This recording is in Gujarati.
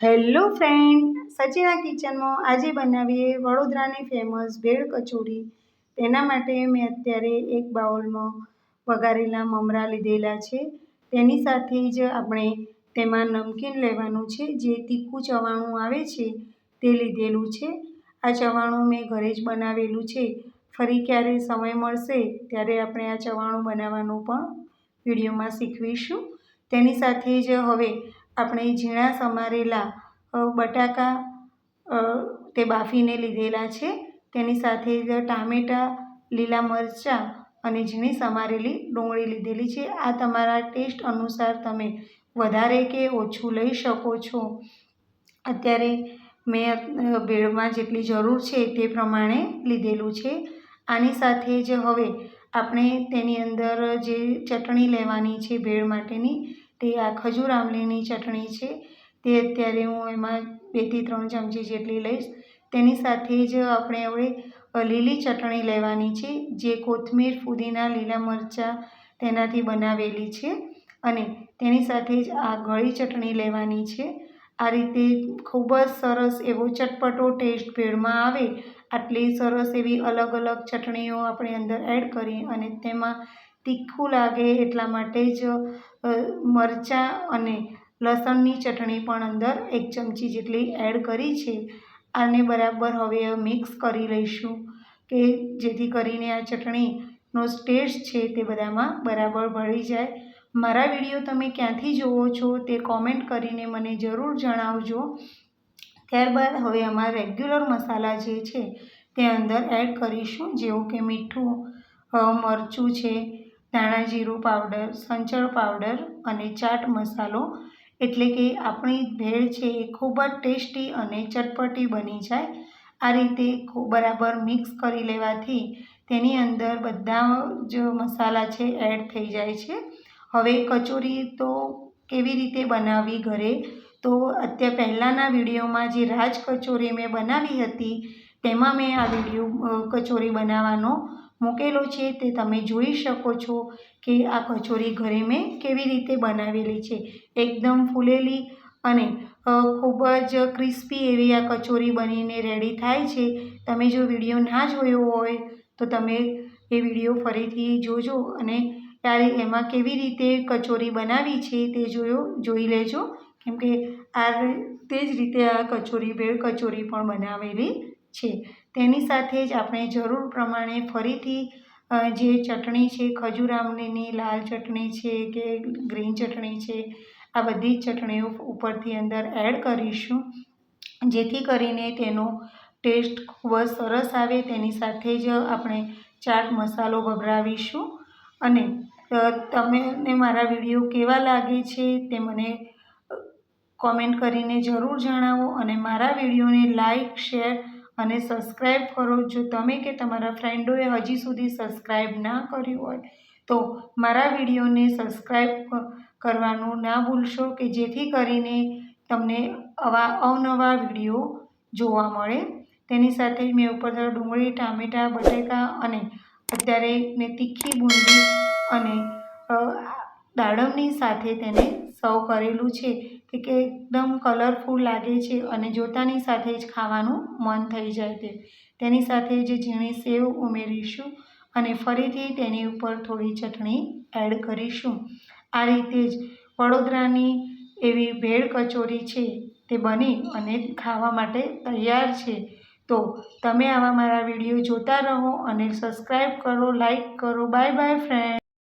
હેલો ફ્રેન્ડ, સચિના કિચનમાં આજે બનાવીએ વડોદરાની ફેમસ ભેળ કચોરી। તેના માટે મેં અત્યારે એક બાઉલમાં વઘારેલા મમરા લીધેલા છે। તેની સાથે જ આપણે તેમાં નમકીન લેવાનું છે, જે તીખું ચવાણું આવે છે તે લીધેલું છે। આ ચવાણું મેં ઘરે જ બનાવેલું છે। ફરી ક્યારે સમય મળશે ત્યારે આપણે આ ચવાણું બનાવવાનું પણ વિડીયોમાં શીખવીશું। તેની સાથે જ હવે આપણે ઝીણા સમારેલા બટાકા તે બાફીને લીધેલા છે। તેની સાથે જ ટામેટાં, લીલા મરચાં અને ઝીણી સમારેલી ડુંગળી લીધેલી છે। આ તમારા ટેસ્ટ અનુસાર તમે વધારે કે ઓછું લઈ શકો છો। અત્યારે મેં ભેળમાં જેટલી જરૂર છે તે પ્રમાણે લીધેલું છે। આની સાથે જ હવે આપણે તેની અંદર જે ચટણી લેવાની છે ભેળ માટેની, તે આ ખજૂર આમલીની ચટણી છે। તે અત્યારે હું એમાં 2 થી 3 ચમચી જેટલી લઈશ। તેની સાથે જ આપણે હવે લીલી ચટણી લેવાની છે, જે કોથમીર, ફુદીના, લીલા મરચાં તેનાથી બનાવેલી છે। અને તેની સાથે જ આ ગળી ચટણી લેવાની છે। આ રીતે ખૂબ જ સરસ એવો ચટપટો ટેસ્ટ ભેળમાં આવે આટલી સરસ એવી અલગ અલગ ચટણીઓ આપણે અંદર એડ કરી અને તેમાં તીખું લાગે એટલા માટે જ મરચાં અને લસણની ચટણી પણ અંદર 1 ચમચી જેટલી એડ કરી છે। આને બરાબર હવે મિક્સ કરી લઈશું કે જેથી કરીને આ ચટણીનો ટેસ્ટ છે તે બધામાં બરાબર ભળી જાય। મારા વિડીયો તમે ક્યાંથી જુઓ છો તે કોમેન્ટ કરીને મને જરૂર જણાવજો। ત્યારબાદ હવે અમારા રેગ્યુલર મસાલા જે છે તે અંદર એડ કરીશું, જેવું કે મીઠું, મરચું છે, ધાણા જીરું પાવડર, સંચળ પાવડર અને ચાટ મસાલો। એટલે કે આપણી ભેળ છે એ ખૂબ જ ટેસ્ટી અને ચટપટી બની જાય। આ રીતે બરાબર મિક્સ કરી લેવાથી તેની અંદર બધા જ મસાલા છે એડ થઈ જાય છે। હવે કચોરી તો કેવી રીતે બનાવવી ઘરે, તો અત્યારે પહેલાંના વિડીયોમાં જે રાજ કચોરી મેં બનાવી હતી તેમાં મેં આ કચોરી બનાવવાનો મૂકેલો છે, તે તમે જોઈ શકો છો કે આ કચોરી ઘરે મેં કેવી રીતે બનાવેલી છે। એકદમ ફૂલેલી અને ખૂબ જ ક્રિસ્પી એવી આ કચોરી બનીને રેડી થાય છે। તમે જો વિડીયો ના જોયો હોય તો તમે એ વિડીયો ફરીથી જોજો અને એમાં કેવી રીતે કચોરી બનાવી છે તે જોઈ લેજો, કેમકે તે જ રીતે આ કચોરી ભેળ કચોરી પણ બનાવેલી છે। તેની સાથે જ આપણે જરૂર પ્રમાણે ફરીથી જે ચટણી છે, ખજૂર આમલીની લાલ ચટણી છે કે ગ્રીન ચટણી છે, આ બધી જ ચટણીઓ ઉપરથી અંદર એડ કરીશું, જેથી કરીને તેનો ટેસ્ટ ખૂબ જ સરસ આવે। તેની સાથે જ આપણે ચાટ મસાલો ભભરાવીશું। અને તમને મારા વિડીયો કેવા લાગે છે તે મને કોમેન્ટ કરીને જરૂર જણાવો અને મારા વિડીયોને લાઈક, શેર અને સબસ્ક્રાઈબ કરો। જો તમે કે તમારા ફ્રેન્ડોએ હજી સુધી સબસ્ક્રાઈબ ના કર્યું હોય તો મારા વિડીયોને સબસ્ક્રાઈબ કરવાનું ના ભૂલશો, કે જેથી કરીને તમને આવા અવનવા વિડીયો જોવા મળે। તેની સાથે મેં ઉપર ડુંગળી, ટામેટાં, બટેકાં અને અત્યારે મેં તીખી બુંદી અને દાડમની સાથે તેને સર્વ કરેલું છે કે એકદમ કલરફુલ લાગે છે અને જોતાની સાથે જ ખાવાનું મન થઈ જાય। તેની સાથે જ ઝીણી સેવ ઉમેરીશું અને ફરીથી તેની ઉપર થોડી ચટણી એડ કરીશું। આ રીતે જ વડોદરાની એવી ભેળ કચોરી છે તે બની અને ખાવા માટે તૈયાર છે। તો તમે આવા મારા વિડીયો જોતા રહો અને સબસ્ક્રાઈબ કરો, લાઈક કરો। Bye bye friend.